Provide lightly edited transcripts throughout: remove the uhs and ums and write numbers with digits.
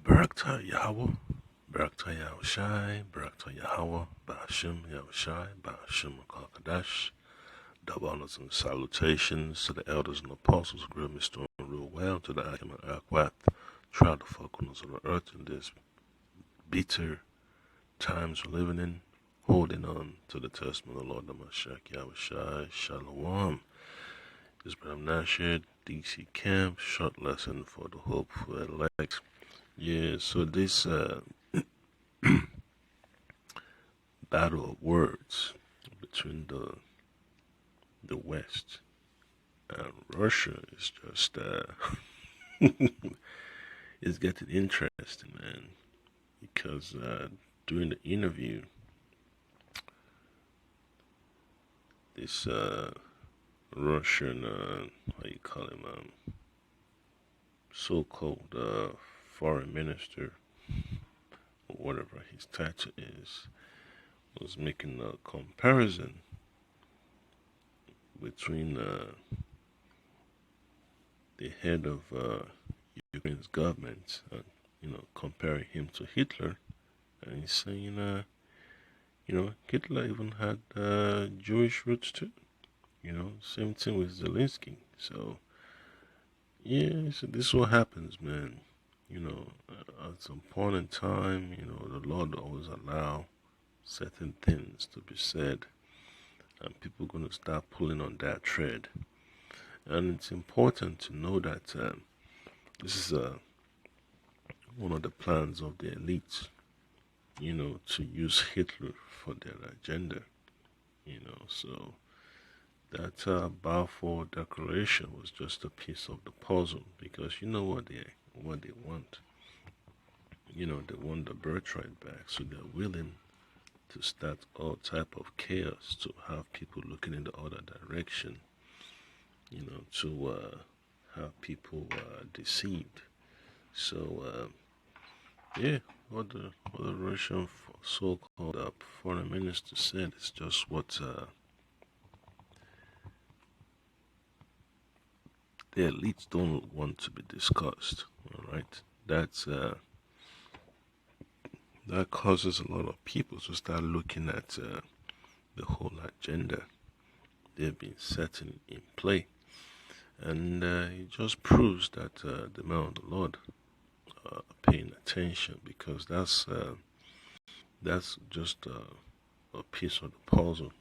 Barakta Yahweh, Barakta Yahushai, Barakta Yahweh, Bahashim Yahushai, Bahashim Kakadash. Double honors and salutations to the elders and apostles who grew Mr. real well, to the Akim and Akwat, try to focus on the earth in this bitter times we're living in, holding on to the testament of the Lord, the Mashiach Yahushai, Shalom. This is Bram Nashid, DC Camp, short lesson for the hope for elect. Yeah, so this battle of words between the West and Russia is just it's getting interesting, man. Because during the interview, this Russian how you call him so-called foreign minister or whatever his title is was making a comparison between the head of Ukraine's government, comparing him to Hitler, and he's saying, Hitler even had Jewish roots too. Same thing with Zelensky. So, yeah, so this is what happens, man. At some point in time, the Lord always allow certain things to be said, and people are going to start pulling on that thread. And it's important to know that this is one of the plans of the elites, to use Hitler for their agenda, so that Balfour Declaration was just a piece of the puzzle, because you know what they want. They want the birthright back, so they're willing to start all type of chaos to have people looking in the other direction, to have people deceived. So yeah, what the Russian so-called foreign minister said is just what the elites don't want to be discussed. All right, that causes a lot of people to start looking at the whole agenda they've been setting in play, and it just proves that the men of the Lord are paying attention, because that's just a piece of the puzzle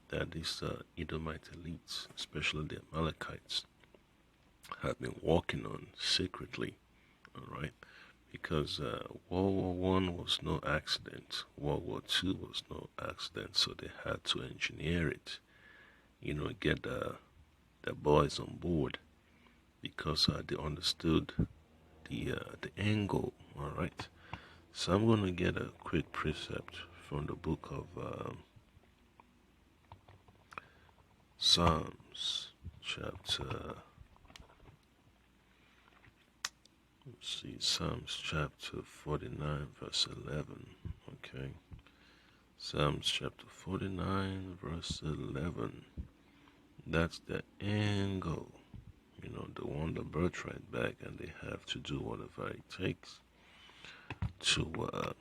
that these Edomite elites, especially the Amalekites, have been working on secretly. All right, because World War One was no accident, World War Two was no accident, so they had to engineer it. Get the boys on board, because they understood the angle. All right, so I'm gonna get a quick precept from the book of Psalms, chapter. Let's see, Psalms chapter 49, verse 11. Okay, Psalms chapter 49, verse 11. That's the angle. They want the birthright back, and they have to do whatever it takes to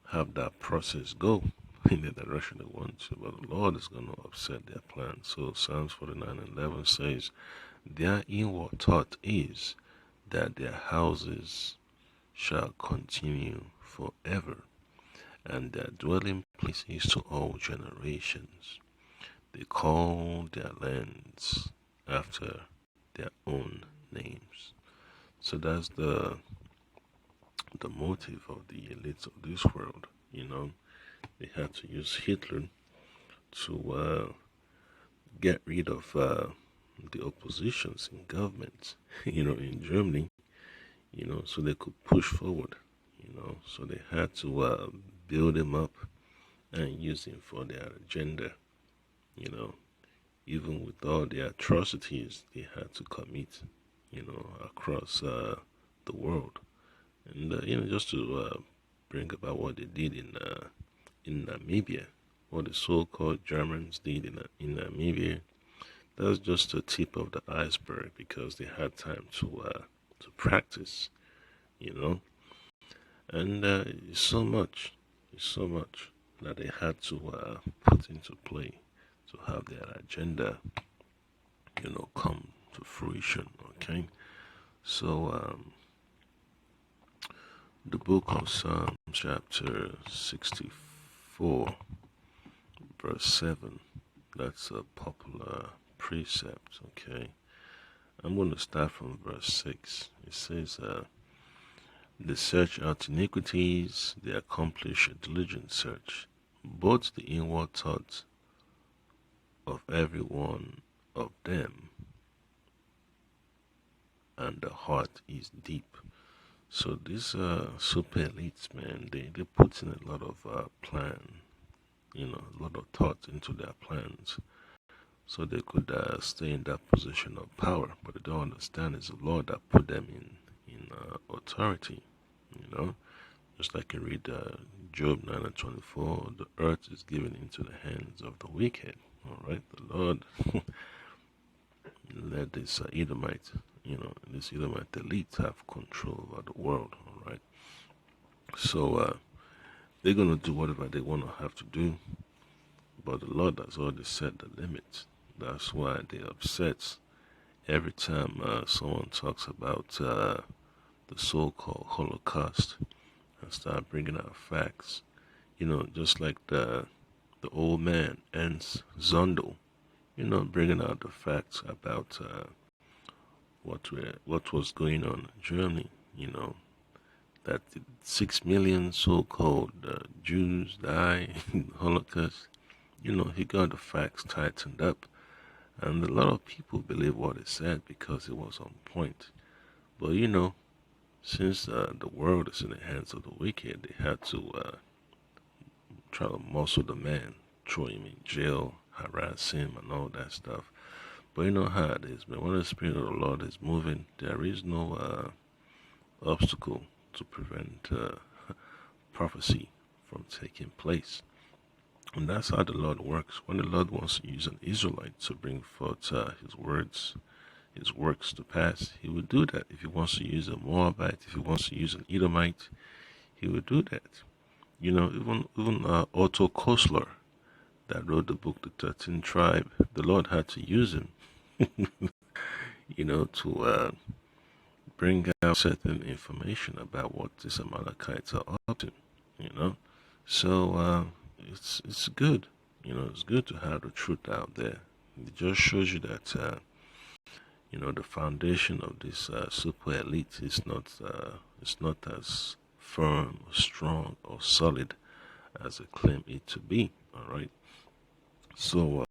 have that process go in the direction they want to. But the Lord is going to upset their plans. So Psalms 49:11 says, their inward thought is that their houses shall continue forever, and their dwelling places to all generations. They call their lands after their own names. So that's the motive of the elites of this world. They had to use Hitler to get rid of the oppositions in government, in Germany, so they could push forward, so they had to build him up and use him for their agenda, even with all the atrocities they had to commit, across the world. And, just to bring about what they did in Namibia, what the so-called Germans did in Namibia, that's just the tip of the iceberg, because they had time to practice, And it's so much that they had to put into play to have their agenda, come to fruition. Okay, so the book of Psalms, chapter 64, verse 7. That's a popular precept. Okay, I'm going to start from verse 6. It says, they search out iniquities, they accomplish a diligent search. Both the inward thoughts of every one of them and the heart is deep. So these super elites, man, they put in a lot of plan, a lot of thought into their plans, so they could stay in that position of power. But they don't understand it's the Lord that put them in authority. You know, just like you read Job 9:24, the earth is given into the hands of the wicked. All right, the Lord let this Edomite, this Edomite elite have control over the world. All right, so they're gonna do whatever they want to have to do, but the Lord has already set the limits. That's why they're upset every time someone talks about the so-called Holocaust and start bringing out facts. Just like the old man Ernst Zundel, bringing out the facts about what was going on in Germany. That 6 million so-called Jews die in the Holocaust. He got the facts tightened up, and a lot of people believe what he said because it was on point. But since the world is in the hands of the wicked, they had to try to muscle the man, throw him in jail, harass him, and all that stuff. But you know how it is, man. When the Spirit of the Lord is moving, there is no obstacle to prevent prophecy from taking place. And that's how the Lord works. When the Lord wants to use an Israelite to bring forth his works to pass, he will do that. If he wants to use a Moabite, if he wants to use an Edomite, he will do that. Even Otto Kostler, that wrote the book, The 13th Tribe, the Lord had to use him, to bring out certain information about what these Amalekites are up to, So it's good, it's good to have the truth out there. It just shows you that, the foundation of this super elite is not as firm, or strong, or solid as they claim it to be. All right. So,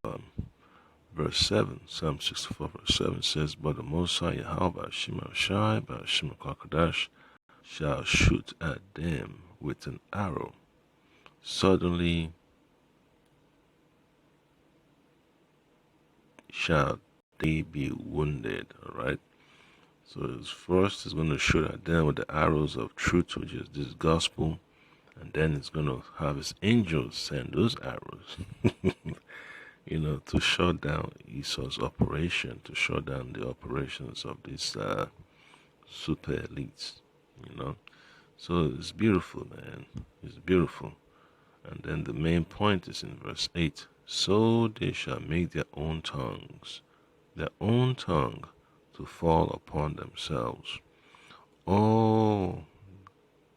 verse 7, Psalm 64, verse 7 says, "But the Most High Yahweh, Shema Shai, Shema Kakadash, shall shoot at them with an arrow. Suddenly shall they be wounded." All right. So his first is going to shoot at them with the arrows of truth, which is this gospel, and then it's going to have his angels send those arrows, to shut down Esau's operation, to shut down the operations of these super elites, So it's beautiful, man. It's beautiful. And then the main point is in verse 8. "So they shall make their own tongue, to fall upon themselves. All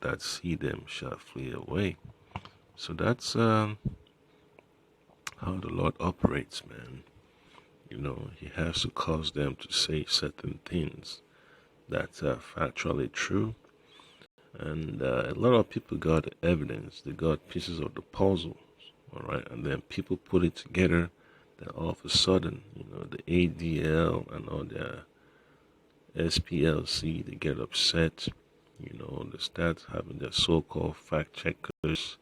that see them shall flee away." So that's how the Lord operates, man. He has to cause them to say certain things that are factually true. And a lot of people got the evidence. They got pieces of the puzzle, all right? And then people put it together. Then all of a sudden, the ADL and all their SPLC, they get upset. They start having their so-called fact checkers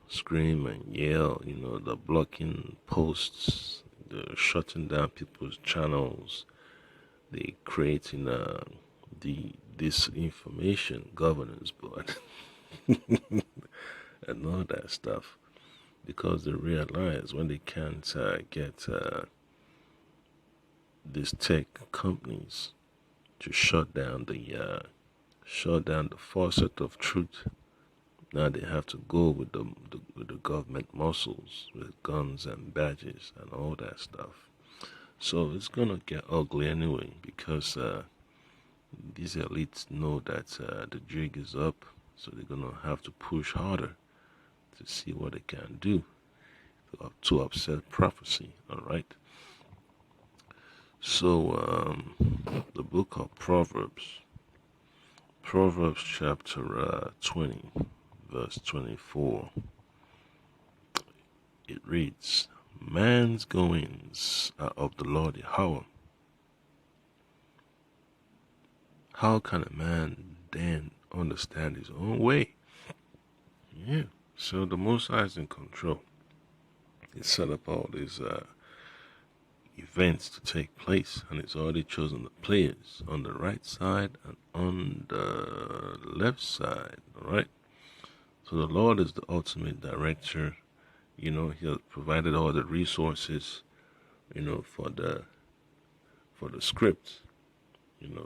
scream and yell. The blocking posts, the shutting down people's channels, they creating the disinformation governance board and all that stuff, because they realize when they can't get these tech companies to shut down the shut down the faucet of truth. Now they have to go with the government muscles, with guns and badges and all that stuff. So it's gonna get ugly anyway, because these elites know that the jig is up, so they're gonna have to push harder to see what they can do to upset prophecy. All right. So the book of Proverbs chapter 20, verse 24. It reads, "Man's goings are of the Lord Yahweh. How can a man then understand his own way?" Yeah. So the Most High is in control. He set up all these events to take place, and He's already chosen the players on the right side and on the left side. All right. So the Lord is the ultimate director. He has provided all the resources, for the script,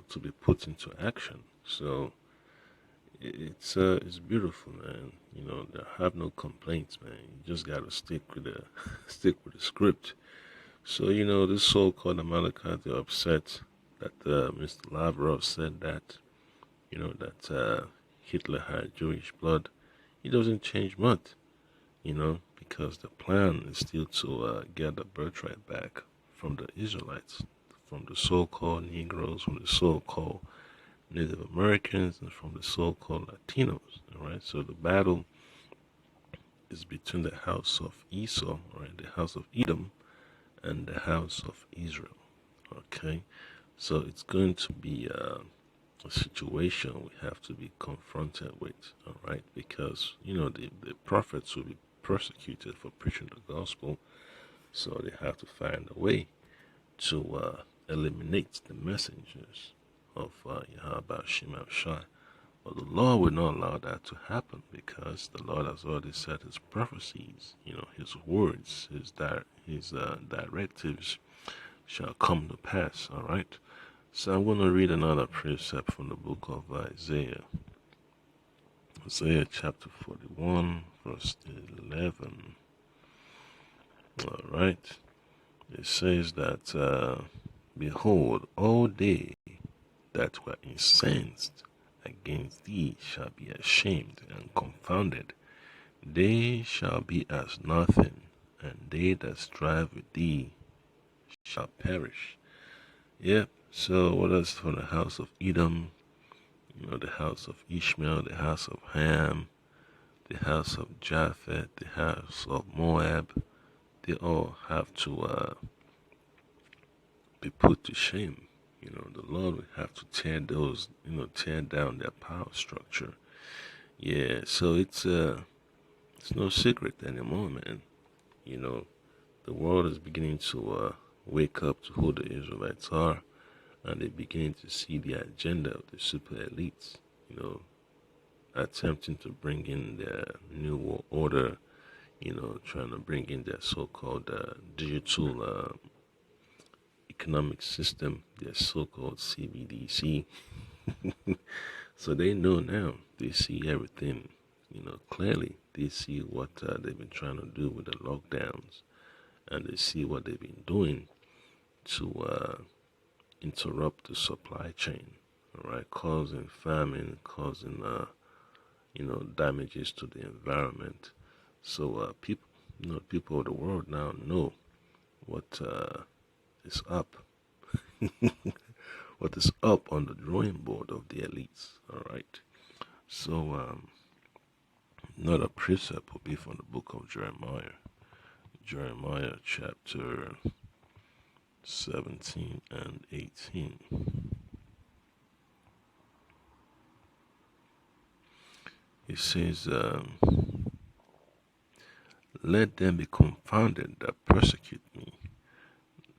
to be put into action. So it's beautiful, man. I have no complaints, man. You just gotta stick with the script. So this so-called Amalekites, they're upset that Mr. Lavrov said that that Hitler had Jewish blood. It doesn't change much, because the plan is still to get the birthright back from the Israelites, from the so-called Negroes, from the so-called Native Americans, and from the so-called Latinos. All right, so the battle is between the house of Esau, all right, the house of Edom, and the house of Israel. Okay, so it's going to be a situation we have to be confronted with, all right, because the prophets will be persecuted for preaching the gospel, so they have to find a way to eliminate the messengers of Yahweh Shem Shai. But the Lord will not allow that to happen, because the Lord has already said His prophecies, His words, His directives shall come to pass. All right. So I'm going to read another precept from the book of Isaiah. Isaiah chapter 41, verse 11. All right. It says that, "Behold, all they that were incensed against thee shall be ashamed and confounded. They shall be as nothing, and they that strive with thee shall perish." Yep. So what is from the house of Edom, the house of Ishmael, the house of Ham, the house of Japheth, the house of Moab, they all have to be put to shame. The Lord will have to tear down their power structure. Yeah, so it's no secret anymore, man. The world is beginning to wake up to who the Israelites are, and they're beginning to see the agenda of the super elites, attempting to bring in their new world order, trying to bring in their so-called digital economic system, their so-called CBDC. So they know now. They see everything, clearly. They see what they've been trying to do with the lockdowns, and they see what they've been doing to interrupt the supply chain, all right, causing famine, causing damages to the environment. So people of the world now know what is up, what is up on the drawing board of the elites. All right. So another precept will be from the book of Jeremiah chapter 17 and 18. It says, "Let them be confounded that persecute me,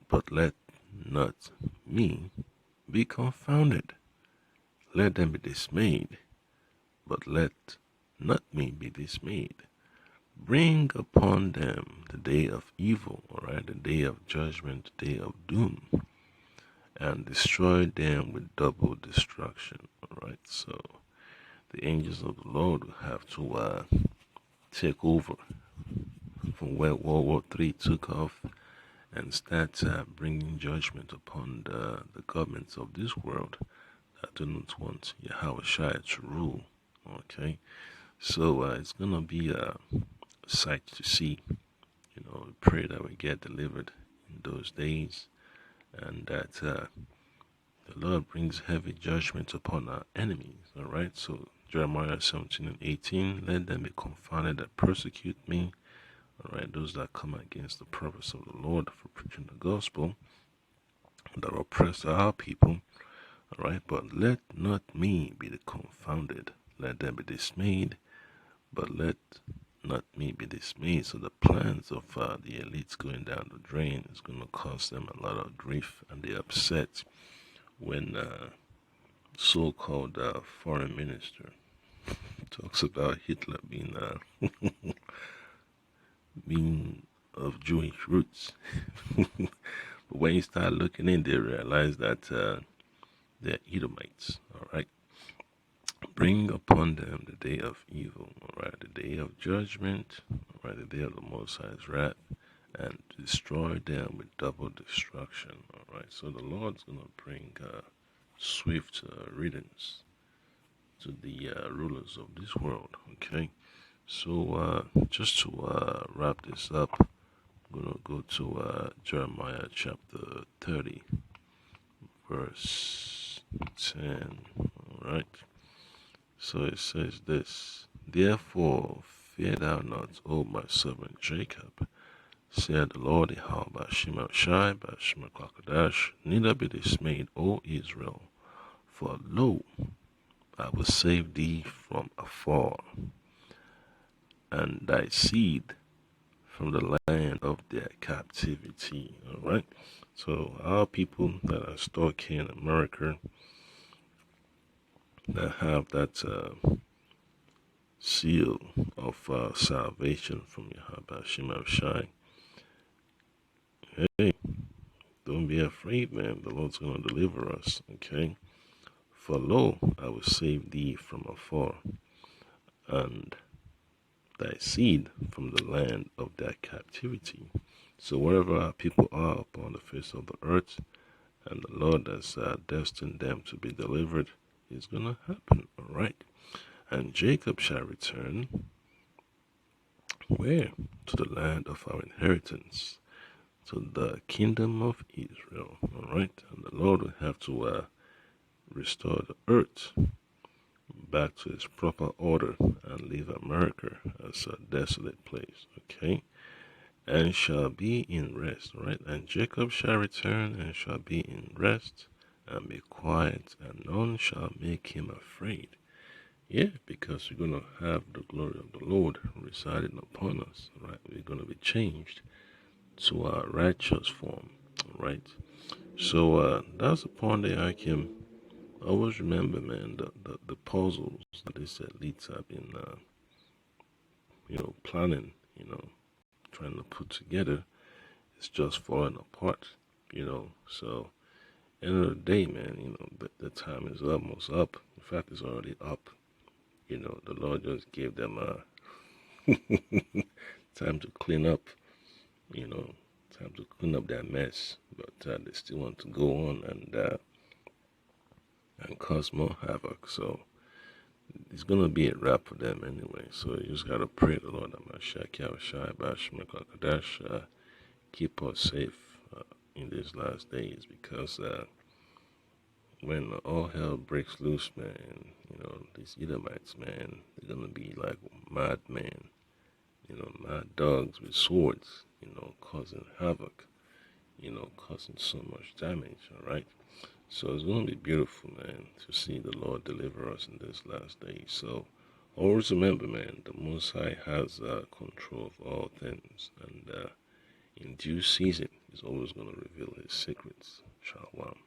but let not me be confounded. Let them be dismayed, but let not me be dismayed. Bring upon them the day of evil," all right, the day of judgment, the day of doom, "and destroy them with double destruction." All right? So the angels of the Lord will have to take over from where World War III took off and start bringing judgment upon the governments of this world that do not want Yahweh Shai to rule. Okay, so it's gonna be a sight to see. We pray that we get delivered in those days, and that the Lord brings heavy judgment upon our enemies. All right, so Jeremiah 17:18, let them be confounded that persecute me. All right, those that come against the purpose of the Lord for preaching the gospel, that oppress our people. All right, but let not me be confounded. Let them be dismayed, but let not me be dismayed. So the plans of the elites going down the drain is going to cause them a lot of grief, and they're upset when so-called foreign minister talks about Hitler being of Jewish roots. But when you start looking in, they realize that they're Edomites. All right. Bring upon them the day of evil, all right, the day of judgment, all right, the day of the Most High's wrath, and destroy them with double destruction, all right. So the Lord's going to bring swift riddance to the rulers of this world, okay. So just to wrap this up, I'm going to go to Jeremiah chapter 30, verse 10, all right. So it says this, therefore fear thou not, O my servant Jacob, said the Lord Yahweh by Shema Shai, by Shema Kwakadash, neither be dismayed, O Israel, for lo, I will save thee from afar, and thy seed from the land of their captivity. All right. So our people that are stuck here in America, that have that seal of salvation from Yahweh Shema Shai. Hey, don't be afraid, man. The Lord's going to deliver us, okay? For lo, I will save thee from afar, and thy seed from the land of their captivity. So wherever our people are upon the face of the earth, and the Lord has destined them to be delivered, it's going to happen, all right? And Jacob shall return, where? To the land of our inheritance, to the kingdom of Israel, all right? And the Lord will have to restore the earth back to its proper order and leave America as a desolate place, okay? And shall be in rest, right? And Jacob shall return and shall be in rest and be quiet, and none shall make him afraid. Yeah, because we're going to have the glory of the Lord residing upon us, right? We're going to be changed to our righteous form, right? So that's the point that I can always remember, man, the puzzles that these elites have been, planning, trying to put together. It's just falling apart, So, end of the day, man, the time is almost up. In fact, it's already up. The Lord just gave them time to clean up, time to clean up that mess. But they still want to go on and cause more havoc. So it's gonna be a wrap for them anyway. So you just gotta pray the Lord keep us safe in these last days, because when all hell breaks loose, man, these Edomites, man, they're gonna be like madmen, mad dogs with swords, causing havoc, causing so much damage, all right? So it's going to be beautiful, man, to see the Lord deliver us in this last day. So always remember, man, the Most High has control of all things, and in due season, He's always going to reveal His secrets. Shalom.